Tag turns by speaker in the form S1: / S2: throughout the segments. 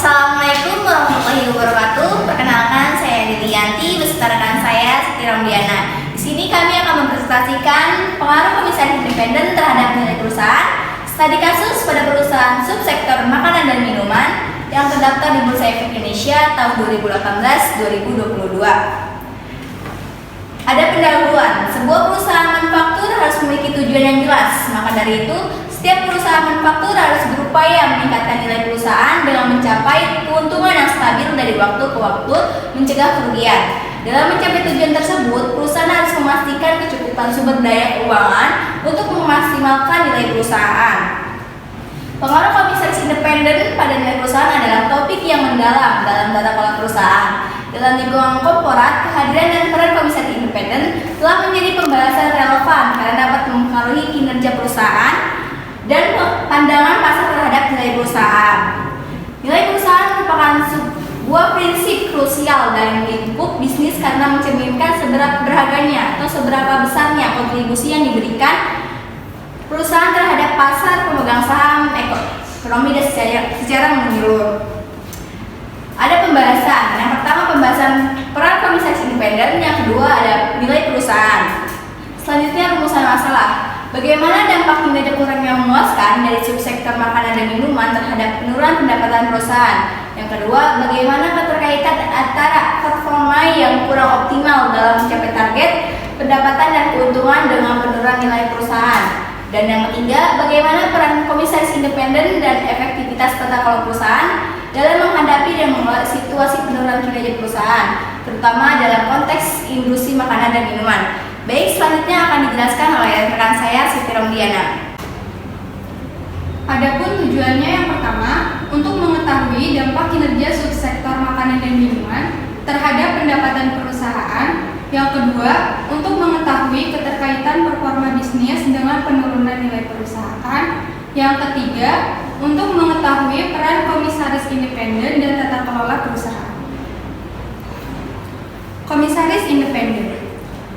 S1: Assalamualaikum warahmatullahi wabarakatuh. Perkenalkan, saya Lilianti beserta rekan saya Siti Ramdiana. Di sini kami akan mempresentasikan pengaruh komisaris independen terhadap nilai perusahaan, studi kasus pada perusahaan subsektor makanan dan minuman yang terdaftar di Bursa Efek Indonesia tahun 2018-2022. Ada pendahuluan, sebuah perusahaan manufaktur harus memiliki tujuan yang jelas. Maka dari itu, setiap perusahaan manufaktur harus berupaya meningkatkan nilai perusahaan dengan mencapai keuntungan yang stabil dari waktu ke waktu, mencegah kerugian. Dalam mencapai tujuan tersebut, perusahaan harus memastikan kecukupan sumber daya keuangan untuk memaksimalkan nilai perusahaan. Pengaruh komisaris independen pada nilai perusahaan adalah topik yang mendalam dalam tata kelola perusahaan. Dalam lingkungan korporat, kehadiran dan peran komisaris independen telah menjadi pembahasan relevan karena dapat mempengaruhi kinerja perusahaan dan pandangan pasar terhadap nilai perusahaan. Nilai perusahaan merupakan sebuah prinsip krusial dalam lingkup bisnis karena mencerminkan seberapa berharganya atau seberapa besarnya kontribusi yang diberikan perusahaan terhadap pasar pemegang saham ekonomi dan secara menyeluruh. Ada pembahasan. Yang pertama, pembahasan peran komisaris independen. Yang kedua, ada nilai perusahaan. Selanjutnya, rumusan masalah. Bagaimana dampak kinerja kurang yang memuaskan dari subsektor makanan dan minuman terhadap penurunan pendapatan perusahaan? Yang kedua, bagaimana keterkaitan antara performa yang kurang optimal dalam mencapai target pendapatan dan keuntungan dengan penurunan nilai perusahaan? Dan yang ketiga, bagaimana peran komisaris independen dan efektivitas tata kelola perusahaan dalam menghadapi dan mengelola situasi penurunan kinerja perusahaan, terutama dalam konteks industri makanan dan minuman. Baik, selanjutnya akan dijelaskan oleh rekan saya Siti Ramdiana.
S2: Adapun tujuannya yang pertama, untuk mengetahui dampak kinerja subsektor makanan dan minuman terhadap pendapatan perusahaan. Yang kedua, untuk mengetahui keterkaitan performa bisnis dengan penurunan nilai perusahaan. Yang ketiga, untuk mengetahui peran komisaris independen dan tata kelola perusahaan. Komisaris independen.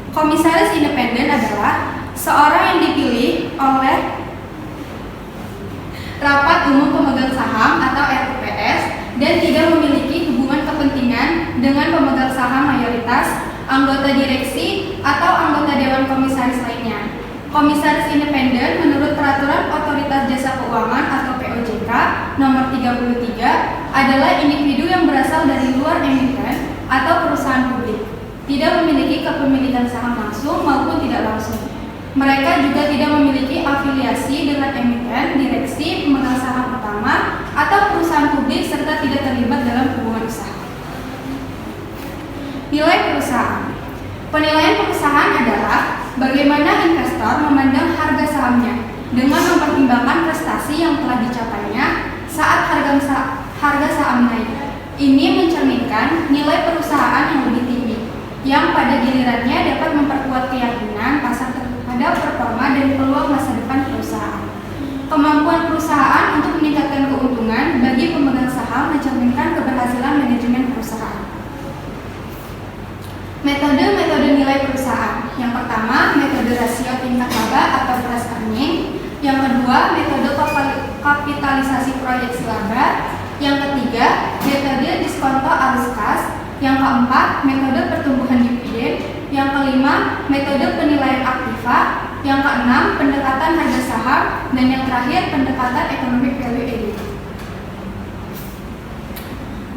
S2: Komisaris independen adalah seorang yang dipilih oleh Rapat Umum Pemegang Saham atau RUPS dan tidak memiliki hubungan kepentingan dengan pemegang saham mayoritas, anggota direksi, atau anggota Dewan Komisaris lainnya. Komisaris independen menurut Peraturan Otoritas Jasa Keuangan atau POJK Nomor 33 adalah individu yang berasal dari luar emiten atau perusahaan publik, tidak memiliki kepemilikan saham langsung maupun tidak langsung. Mereka juga tidak memiliki afiliasi dengan emiten, direksi, pemegang saham utama, atau perusahaan publik serta tidak terlibat dalam hubungan usaha. Nilai perusahaan. Penilaian perusahaan adalah bagaimana investor memandang harga sahamnya dengan mempertimbangkan prestasi yang telah dicapainya saat harga saham naik. Ini mencerminkan nilai perusahaan yang lebih tinggi, yang pada gilirannya dapat memperkuat keyakinan pasar terhadap performa dan peluang masa depan perusahaan. Kemampuan perusahaan untuk meningkatkan keuntungan bagi pemegang saham mencerminkan keberhasilan manajemen perusahaan. Metode-metode nilai perusahaan. Yang pertama, metode rasio tingkat laba atau price earning. Yang kedua, metode kapitalisasi proyeksi laba. Yang ketiga, metode diskonto arus kas. Yang keempat, metode pertumbuhan dividen. Yang kelima, metode penilaian aktiva. Yang keenam, pendekatan harga saham. Dan yang terakhir, pendekatan economic value added.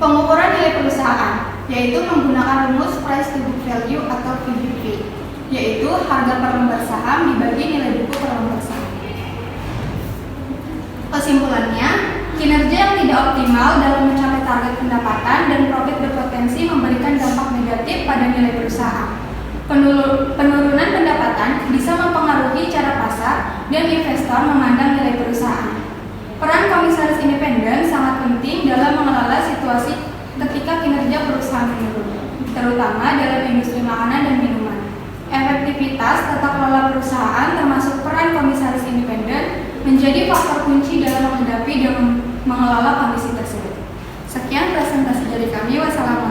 S2: Pengukuran nilai perusahaan, yaitu menggunakan rumus price to book value atau PBV, yaitu harga per lembar saham dibagi nilai buku per lembar saham. Kesimpulannya, kinerja yang tidak optimal dalam mencapai target pendapatan dan profit berpotensi memberikan dampak negatif pada nilai perusahaan. Penurunan pendapatan bisa mempengaruhi cara pasar dan investor memandang nilai perusahaan. Peran komisaris independen sangat penting dalam mengelola situasi ketika kinerja perusahaan menurun, terutama dalam industri makanan dan minuman. Efektivitas tata kelola perusahaan termasuk peran komisaris independen menjadi faktor kunci dalam menghadapi dan mengelola kondisi tersebut. Sekian presentasi dari kami. Wassalamualaikum.